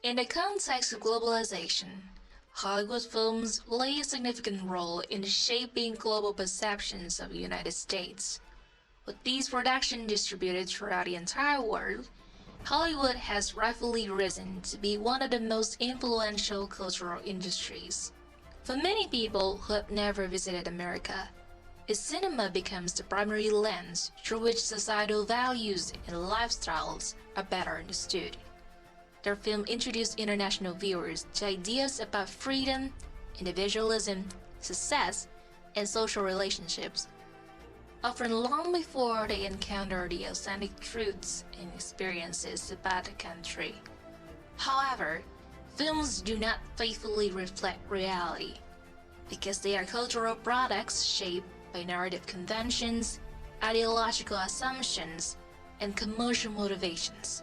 In the context of globalization, Hollywood films play a significant role in shaping global perceptions of the United States. With these productions distributed throughout the entire world, Hollywood has rightfully risen to be one of the most influential cultural industries. For many people who have never visited America, its cinema becomes the primary lens through which societal values and lifestyles are better understood. Their film introduced international viewers to ideas about freedom, individualism, success, and social relationships, often long before they encounter the authentic truths and experiences about the country. However, films do not faithfully reflect reality because they are cultural products shaped by narrative conventions, ideological assumptions, and commercial motivations.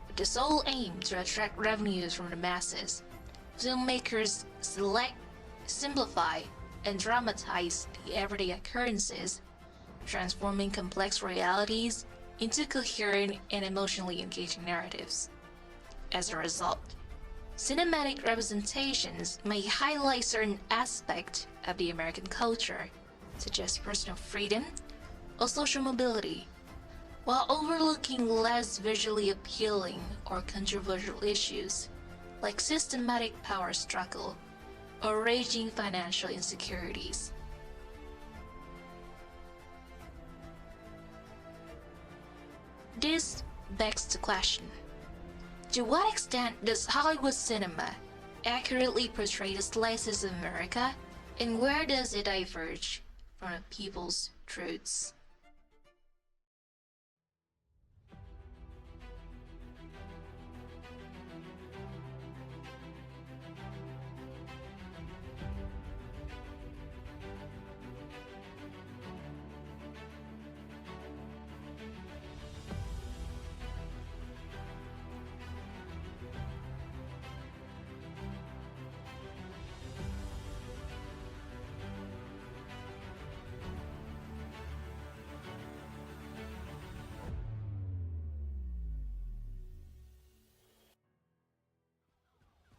With the sole aim to attract revenues from the masses, filmmakers select, simplify, and dramatize the everyday occurrences, transforming complex realities into coherent and emotionally engaging narratives. As a result, cinematic representations may highlight certain aspects of the American culture, such as personal freedom or social mobility, while overlooking less visually appealing or controversial issues like systematic power struggle or raging financial insecurities. This begs the question: to what extent does Hollywood cinema accurately portray the slices of America, and where does it diverge from the people's truths?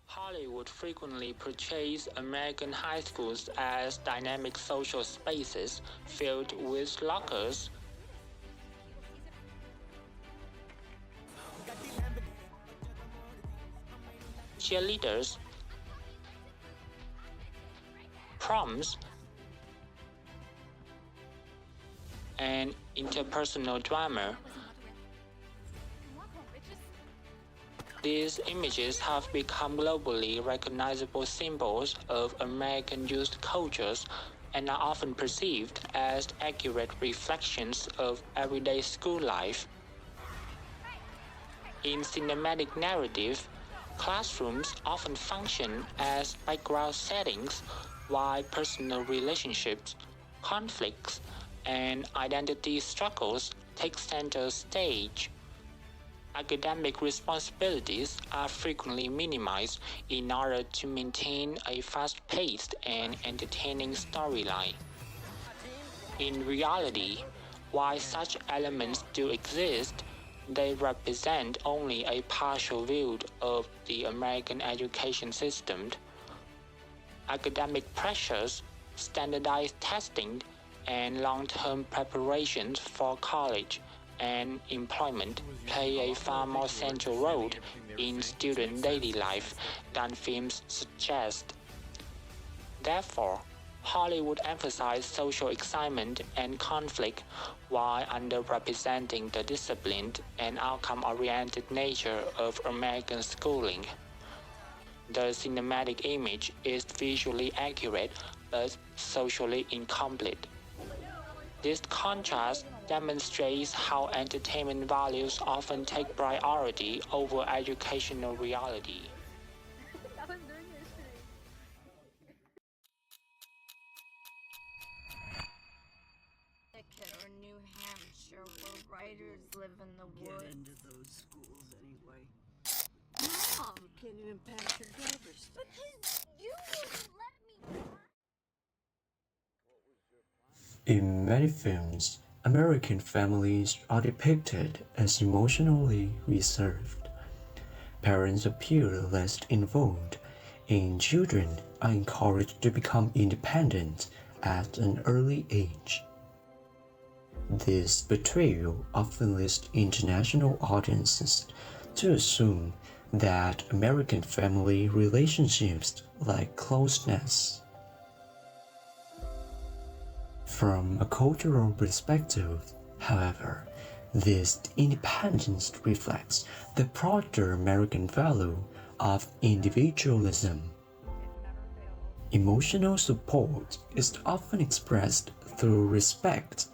Hollywood frequently portrays American high schools as dynamic social spaces filled with lockers, cheerleaders, proms, and interpersonal drama. These images have become globally recognizable symbols of American youth cultures and are often perceived as accurate reflections of everyday school life. In cinematic narrative, classrooms often function as background settings while personal relationships, conflicts, and identity struggles take center stage. Academic responsibilities are frequently minimized in order to maintain a fast-paced and entertaining storyline. In reality, while such elements do exist, they represent only a partial view of the American education system. Academic pressures, standardized testing, and long-term preparations for college and employment play a far more central role in student daily life than films suggest. Therefore, Hollywood emphasizes social excitement and conflict while underrepresenting the disciplined and outcome-oriented nature of American schooling. The cinematic image is visually accurate but socially incomplete. This contrast demonstrates how entertainment values often take priority over educational reality. Connecticut or New Hampshire where writers live in the woods. Get into those schools anyway. Mom! You can't even pass your driver's test. Because you wouldn't let me. In many films, American families are depicted as emotionally reserved. parents appear less involved, and children are encouraged to become independent at an early age. This betrayal often leads international audiences to assume that American family relationships lack closeness. From a cultural perspective, however, this independence reflects the broader American value of individualism. Emotional support is often expressed through respect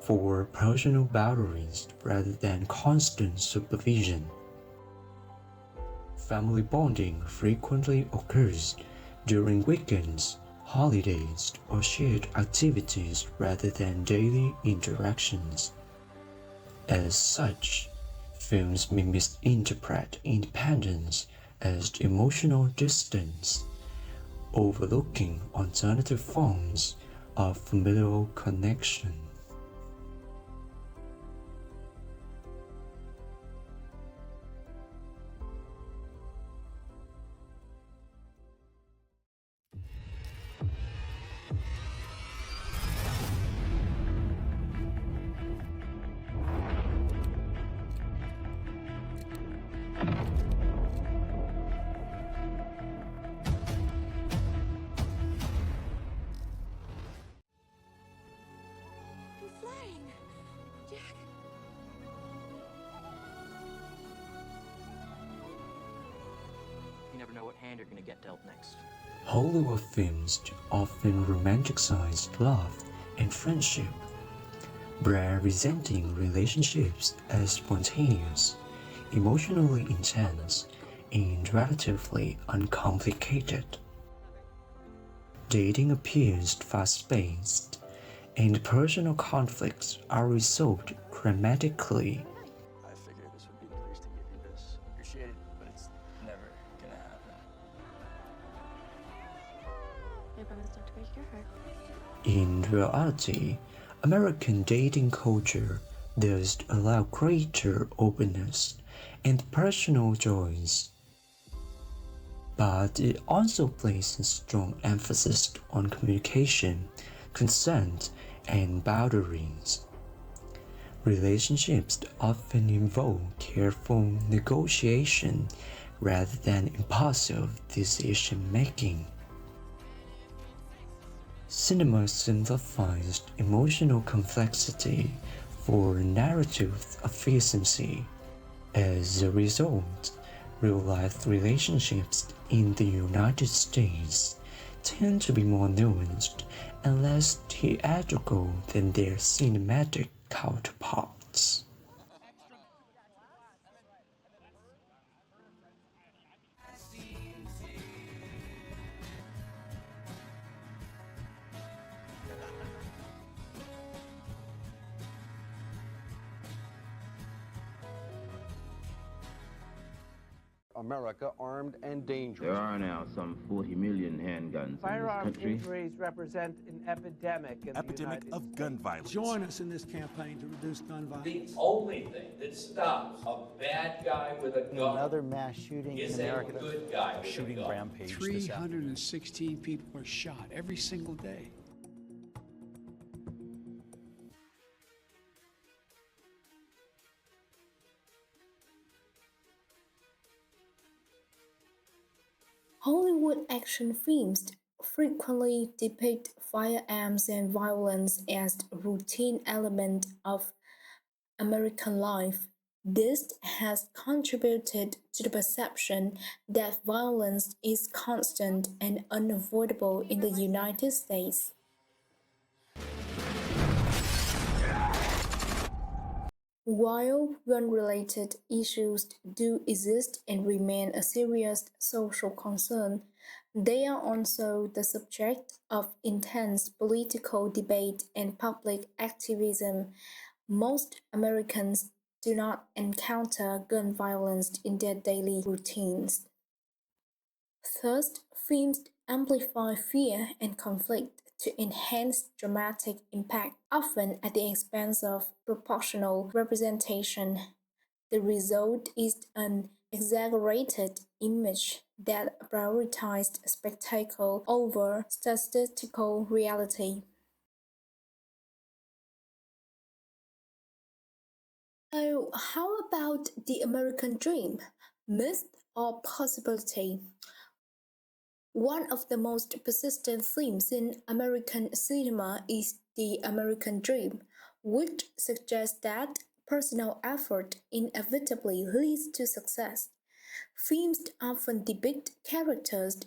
for personal boundaries rather than constant supervision. Family bonding frequently occurs during weekends, holidays, or shared activities rather than daily interactions. As such, films may misinterpret independence as emotional distance, overlooking alternative forms of familial connection. You're flying! Jack! You never know what hand you're gonna get dealt next. Hollywood films often romanticize love and friendship, representing relationships as spontaneous, emotionally intense, and relatively uncomplicated. Dating appears fast-paced, and personal conflicts are resolved dramatically. I figured this would be the place to give you this. Appreciate it, but it's never gonna happen. I promise not to break your heart. In reality, American dating culture does allow greater openness and personal choice, but it also places strong emphasis on communication, consent, and boundaries. Relationships often involve careful negotiation rather than impulsive decision-making. Cinema simplifies emotional complexity for narrative efficiency. As a result, real-life relationships in the United States tend to be more nuanced and less theatrical than their cinematic counterparts. America armed and dangerous. There are now some 40 million handguns Firearm in this country. injuries represent an epidemic in the United of gun violence. Join us in this campaign to reduce gun violence. The only thing that stops a bad guy with a gun, another mass shooting is in America. a good guy with Shooting a gun. rampage. 316 people were shot every single day. Hollywood action films frequently depict firearms and violence as a routine element of American life. This has contributed to the perception that violence is constant and unavoidable in the United States. While gun-related issues do exist and remain a serious social concern, they are also the subject of intense political debate and public activism. Most Americans do not encounter gun violence in their daily routines. Thus, films amplify fear and conflict to enhance dramatic impact, often at the expense of proportional representation. The result is an exaggerated image that prioritized spectacle over statistical reality. So, how about the American dream? Myth or possibility? One of the most persistent themes in American cinema is the American dream, which suggests that personal effort inevitably leads to success. Films often depict characters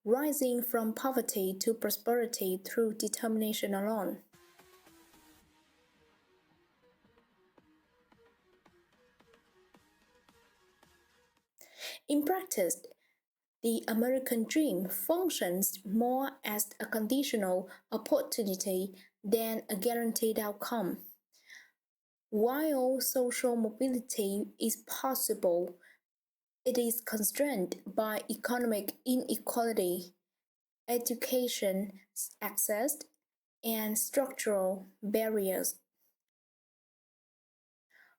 rising from poverty to prosperity through determination alone. In practice, the American dream functions more as a conditional opportunity than a guaranteed outcome. While social mobility is possible, it is constrained by economic inequality, education access, and structural barriers.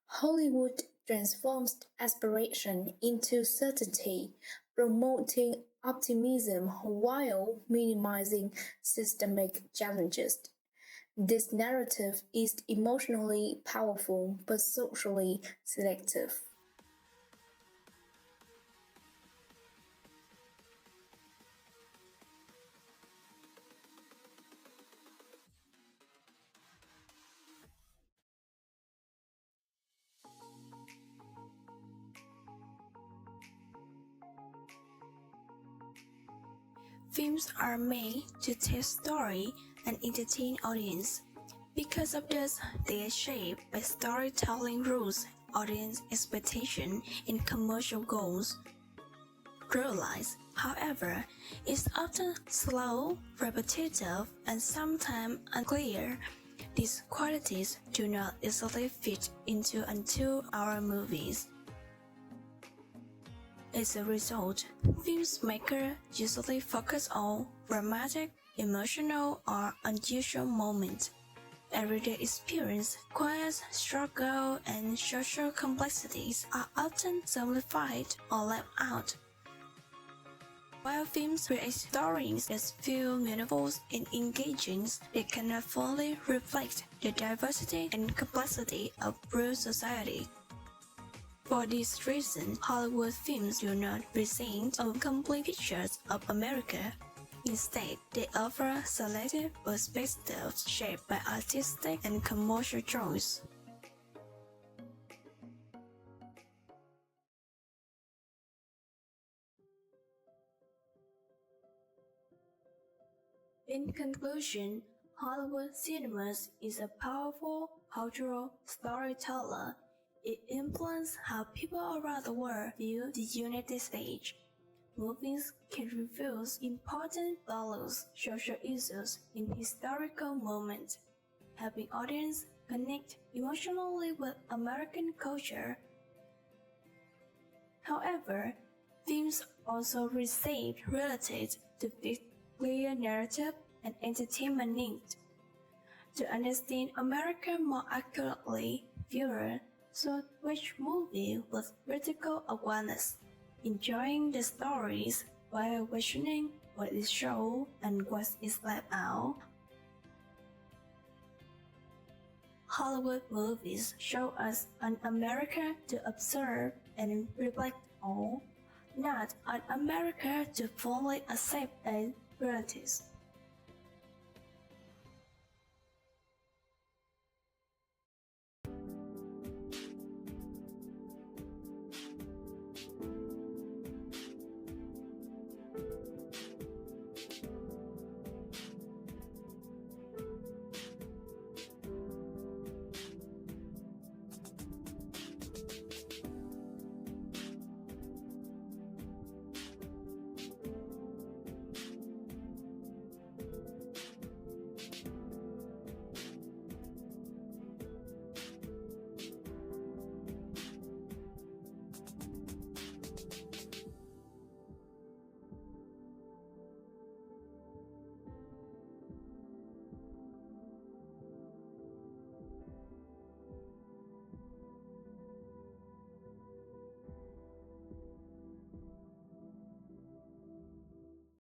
Hollywood transforms aspiration into certainty, promoting optimism while minimizing systemic challenges. This narrative is emotionally powerful but socially selective. Films are made to tell story and entertain audience. Because of this, they are shaped by storytelling rules, audience expectation, and commercial goals. Real life, however, is often slow, repetitive, and sometimes unclear. These qualities do not easily fit into 2-hour movies. As a result, filmmakers usually focus on dramatic, emotional, or unusual moments. Everyday experience, quiet struggle, and social complexities are often simplified or left out. While films create stories that feel meaningful and engaging, they cannot fully reflect the diversity and complexity of real society. For this reason, Hollywood films do not present a complete picture of America. Instead, they offer selective perspectives shaped by artistic and commercial choice. In conclusion, Hollywood cinema is a powerful cultural storyteller. It influences how people around the world view the United States. Movies can reveal important values, social issues, and historical moments, helping audiences connect emotionally with American culture. However, films also receive related to fit clear narrative and entertainment needs. To understand America more accurately, viewers should watch movies with critical awareness, enjoying the stories while questioning what is shown and what is left out. Hollywood movies show us an America to observe and reflect on, not an America to fully accept as realities.